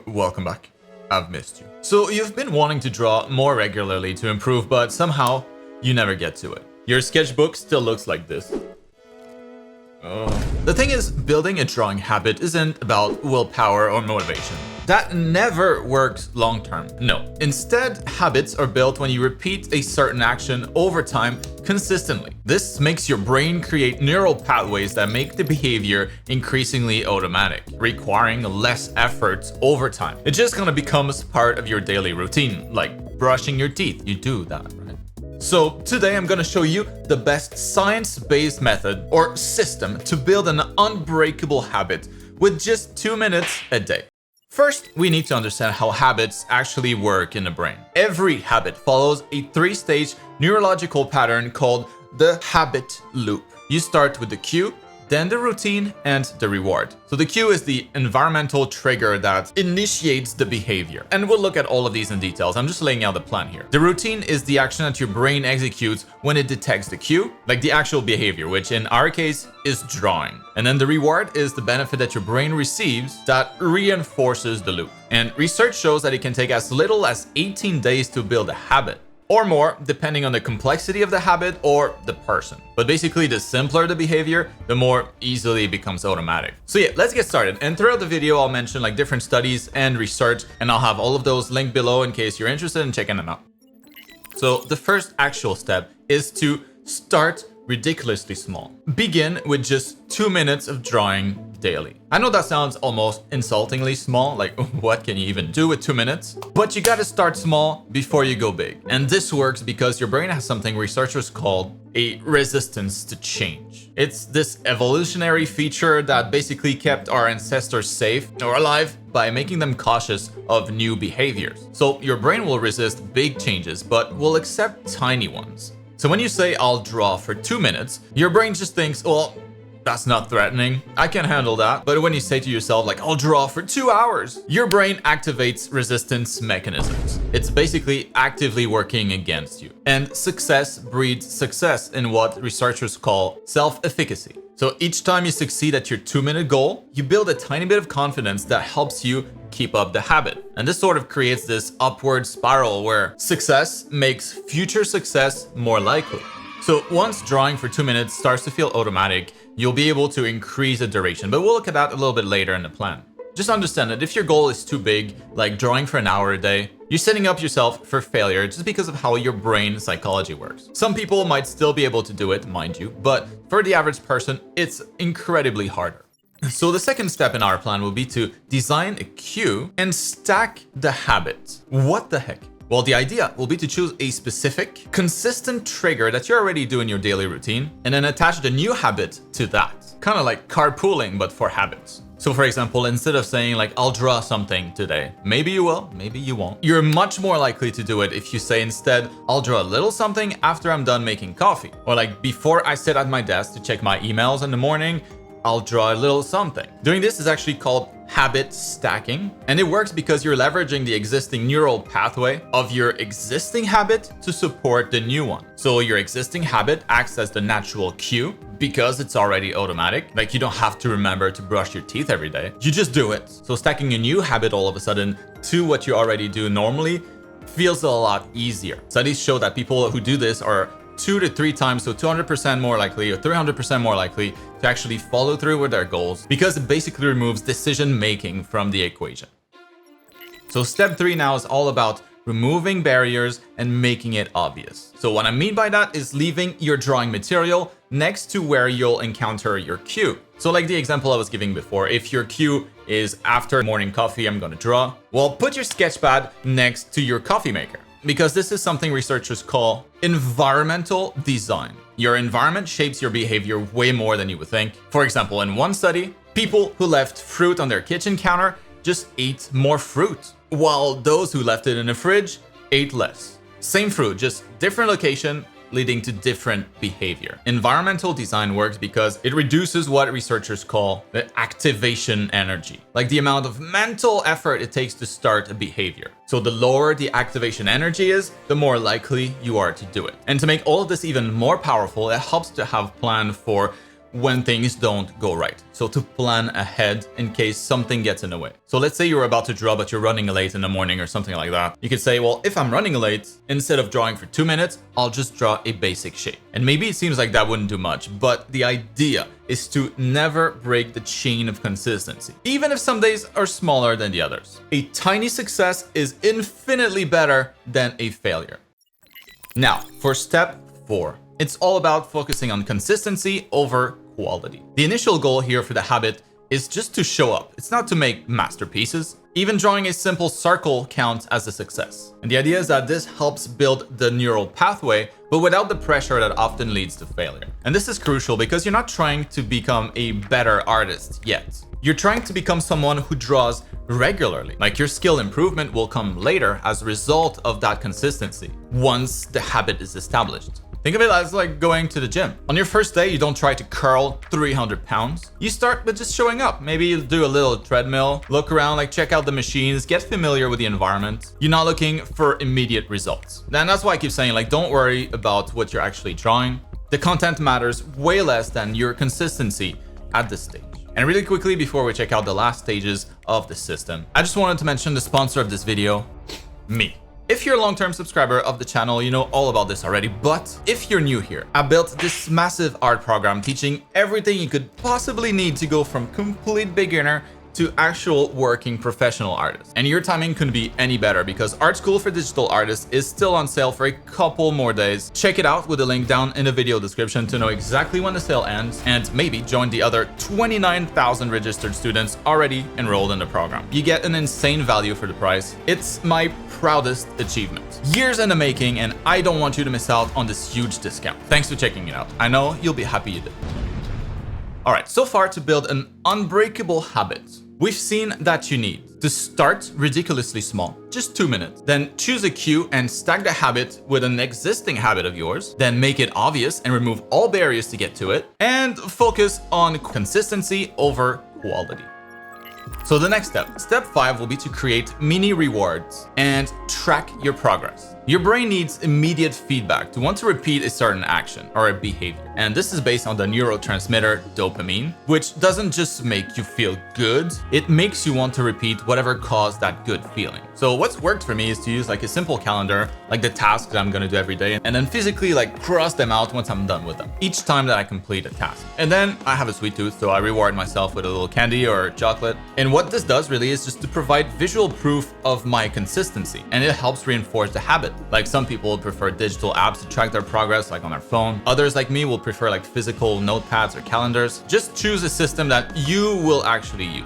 Welcome back. I've missed you. So you've been wanting to draw more regularly to improve, but somehow you never get to it. Your sketchbook still looks like this. The thing is, building a drawing habit isn't about willpower or motivation. That never works long term. No. Instead, habits are built when you repeat a certain action over time consistently. This makes your brain create neural pathways that make the behavior increasingly automatic, requiring less effort over time. It just kind of becomes part of your daily routine, like brushing your teeth. You do that, right? So today I'm gonna show you the best science-based method or system to build an unbreakable habit with just 2 minutes a day. First, we need to understand how habits actually work in the brain. Every habit follows a 3-stage neurological pattern called the habit loop. You start with the cue, then the routine, and the reward. So the cue is the environmental trigger that initiates the behavior. And we'll look at all of these in details. I'm just laying out the plan here. The routine is the action that your brain executes when it detects the cue, like the actual behavior, which in our case is drawing. And then the reward is the benefit that your brain receives that reinforces the loop. And research shows that it can take as little as 18 days to build a habit, or more, depending on the complexity of the habit or the person. But basically, the simpler the behavior, the more easily it becomes automatic. So yeah, let's get started. And throughout the video, I'll mention like different studies and research, and I'll have all of those linked below in case you're interested in checking them out. So the first actual step is to start ridiculously small. Begin with just 2 minutes of drawing daily. I know that sounds almost insultingly small, like what can you even do with 2 minutes? But you gotta start small before you go big. And this works because your brain has something researchers call a resistance to change. It's this evolutionary feature that basically kept our ancestors safe or alive by making them cautious of new behaviors. So your brain will resist big changes, but will accept tiny ones. So when you say, I'll draw for 2 minutes, your brain just thinks, well, that's not threatening. I can handle that. But when you say to yourself, like, I'll draw for 2 hours, your brain activates resistance mechanisms. It's basically actively working against you. And success breeds success in what researchers call self-efficacy. So each time you succeed at your 2-minute goal, you build a tiny bit of confidence that helps you keep up the habit. And this sort of creates this upward spiral where success makes future success more likely. So once drawing for 2 minutes starts to feel automatic, you'll be able to increase the duration, but we'll look at that a little bit later in the plan. Just understand that if your goal is too big, like drawing for an hour a day, you're setting up yourself for failure just because of how your brain psychology works. Some people might still be able to do it, mind you, but for the average person, it's incredibly harder. So the second step in our plan will be to design a cue and stack the habit. What the heck? Well, the idea will be to choose a specific, consistent trigger that you already do in your daily routine, and then attach the new habit to that. Kind of like carpooling, but for habits. So for example, instead of saying like, I'll draw something today, maybe you will, maybe you won't. You're much more likely to do it if you say instead, I'll draw a little something after I'm done making coffee. Or like before I sit at my desk to check my emails in the morning, I'll draw a little something. Doing this is actually called habit stacking, and it works because you're leveraging the existing neural pathway of your existing habit to support the new one. So your existing habit acts as the natural cue because it's already automatic. Like you don't have to remember to brush your teeth every day. You just do it. So stacking a new habit all of a sudden to what you already do normally feels a lot easier. Studies show that people who do this are 2 to 3 times, so 200% more likely or 300% more likely to actually follow through with their goals because it basically removes decision making from the equation. So step 3 now is all about removing barriers and making it obvious. So what I mean by that is leaving your drawing material next to where you'll encounter your cue. So like the example I was giving before, if your cue is after morning coffee, I'm gonna draw, well, put your sketch pad next to your coffee maker. Because this is something researchers call environmental design. Your environment shapes your behavior way more than you would think. For example, in one study, people who left fruit on their kitchen counter just ate more fruit, while those who left it in the fridge ate less. Same fruit, just different location, leading to different behavior. Environmental design works because it reduces what researchers call the activation energy, like the amount of mental effort it takes to start a behavior. So the lower the activation energy is, the more likely you are to do it. And to make all of this even more powerful, it helps to have planned for when things don't go right. So to plan ahead in case something gets in the way. So let's say you're about to draw, but you're running late in the morning or something like that. You could say, well, if I'm running late, instead of drawing for 2 minutes, I'll just draw a basic shape. And maybe it seems like that wouldn't do much, but the idea is to never break the chain of consistency, even if some days are smaller than the others. A tiny success is infinitely better than a failure. Now, for step 4, it's all about focusing on consistency over quality. The initial goal here for the habit is just to show up. It's not to make masterpieces. Even drawing a simple circle counts as a success. And the idea is that this helps build the neural pathway, but without the pressure that often leads to failure. And this is crucial because you're not trying to become a better artist yet. You're trying to become someone who draws regularly. Like, your skill improvement will come later as a result of that consistency, once the habit is established. Think of it as like going to the gym. On your first day, you don't try to curl 300 pounds. You start with just showing up. Maybe you do a little treadmill, look around, like check out the machines, get familiar with the environment. You're not looking for immediate results. And that's why I keep saying, like, don't worry about what you're actually drawing. The content matters way less than your consistency at this stage. And really quickly, before we check out the last stages of the system, I just wanted to mention the sponsor of this video, me. If you're a long-term subscriber of the channel, you know all about this already, but if you're new here, I built this massive art program teaching everything you could possibly need to go from complete beginner to actual working professional artists. And your timing couldn't be any better because Art School for Digital Artists is still on sale for a couple more days. Check it out with the link down in the video description to know exactly when the sale ends, and maybe join the other 29,000 registered students already enrolled in the program. You get an insane value for the price. It's my proudest achievement. Years in the making, and I don't want you to miss out on this huge discount. Thanks for checking it out. I know you'll be happy you did. All right, so far to build an unbreakable habit, we've seen that you need to start ridiculously small, just 2 minutes, then choose a cue and stack the habit with an existing habit of yours, then make it obvious and remove all barriers to get to it, and focus on consistency over quality. So the next step 5 will be to create mini rewards and track your progress. Your brain needs immediate feedback to want to repeat a certain action or a behavior. And this is based on the neurotransmitter dopamine, which doesn't just make you feel good, it makes you want to repeat whatever caused that good feeling. So what's worked for me is to use like a simple calendar, like the tasks that I'm gonna do every day, and then physically like cross them out once I'm done with them, each time that I complete a task. And then I have a sweet tooth, so I reward myself with a little candy or chocolate. And what this does really is just to provide visual proof of my consistency, and it helps reinforce the habit. Like, some people prefer digital apps to track their progress, like on their phone. Others, like me, will prefer like physical notepads or calendars. Just choose a system that you will actually use.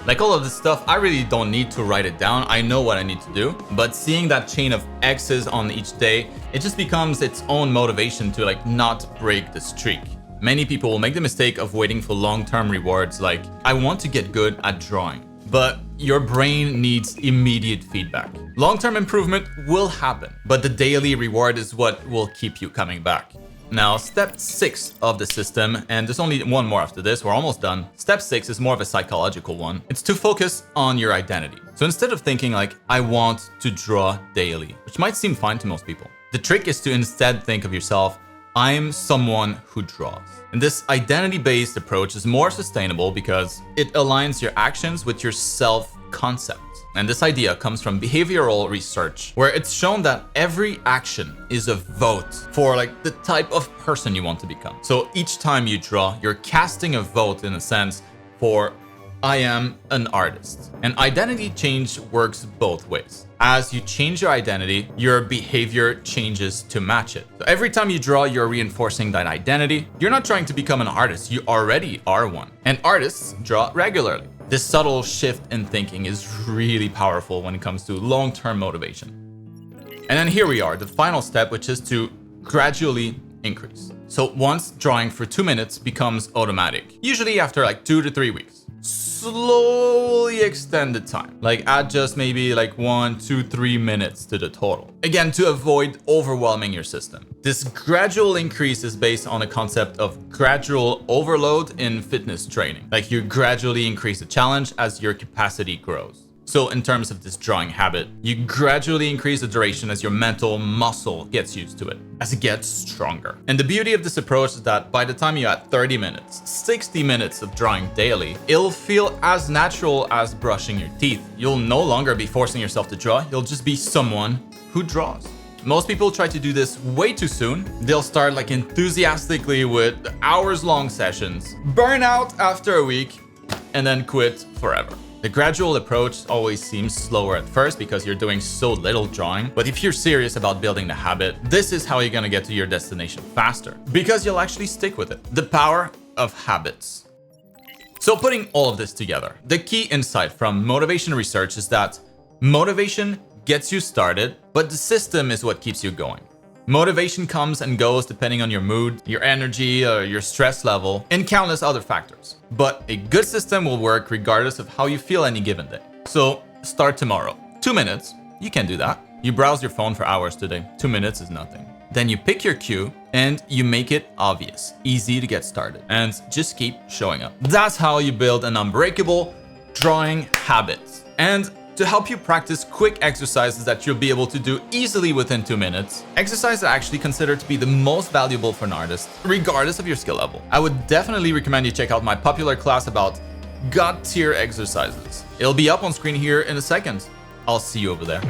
Like all of this stuff, I really don't need to write it down. I know what I need to do, but seeing that chain of X's on each day, it just becomes its own motivation to like not break the streak. Many people will make the mistake of waiting for long-term rewards, like, I want to get good at drawing. But your brain needs immediate feedback. Long-term improvement will happen, but the daily reward is what will keep you coming back. Now, step 6 of the system, and there's only one more after this, we're almost done. Step 6 is more of a psychological one. It's to focus on your identity. So instead of thinking like, I want to draw daily, which might seem fine to most people, the trick is to instead think of yourself, I'm someone who draws. And this identity-based approach is more sustainable because it aligns your actions with your self-concept. And this idea comes from behavioral research, where it's shown that every action is a vote for like the type of person you want to become. So each time you draw, you're casting a vote, in a sense, for I am an artist. And identity change works both ways. As you change your identity, your behavior changes to match it. So every time you draw, you're reinforcing that identity. You're not trying to become an artist, you already are one. And artists draw regularly. This subtle shift in thinking is really powerful when it comes to long-term motivation. And then here we are, the final step, which is to gradually increase. So once drawing for 2 minutes becomes automatic, usually after like 2 to 3 weeks. Slowly extend the time, like add just maybe like 1, 2, 3 minutes to the total. Again, to avoid overwhelming your system. This gradual increase is based on a concept of gradual overload in fitness training. Like, you gradually increase the challenge as your capacity grows. So in terms of this drawing habit, you gradually increase the duration as your mental muscle gets used to it, as it gets stronger. And the beauty of this approach is that by the time you're at 30 minutes, 60 minutes of drawing daily, it'll feel as natural as brushing your teeth. You'll no longer be forcing yourself to draw, you'll just be someone who draws. Most people try to do this way too soon. They'll start like enthusiastically with hours-long sessions, burn out after a week, and then quit forever. The gradual approach always seems slower at first because you're doing so little drawing, but if you're serious about building the habit, this is how you're gonna get to your destination faster, because you'll actually stick with it. The power of habits. So putting all of this together, the key insight from motivation research is that motivation gets you started, but the system is what keeps you going. Motivation comes and goes depending on your mood, your energy, or your stress level, and countless other factors. But a good system will work regardless of how you feel any given day. So start tomorrow. 2 minutes, you can do that. You browse your phone for hours today. 2 minutes is nothing. Then you pick your cue and you make it obvious, easy to get started, and just keep showing up. That's how you build an unbreakable drawing habit. And to help you practice quick exercises that you'll be able to do easily within 2 minutes, exercises are actually considered to be the most valuable for an artist, regardless of your skill level. I would definitely recommend you check out my popular class about God tier exercises. It'll be up on screen here in a second. I'll see you over there.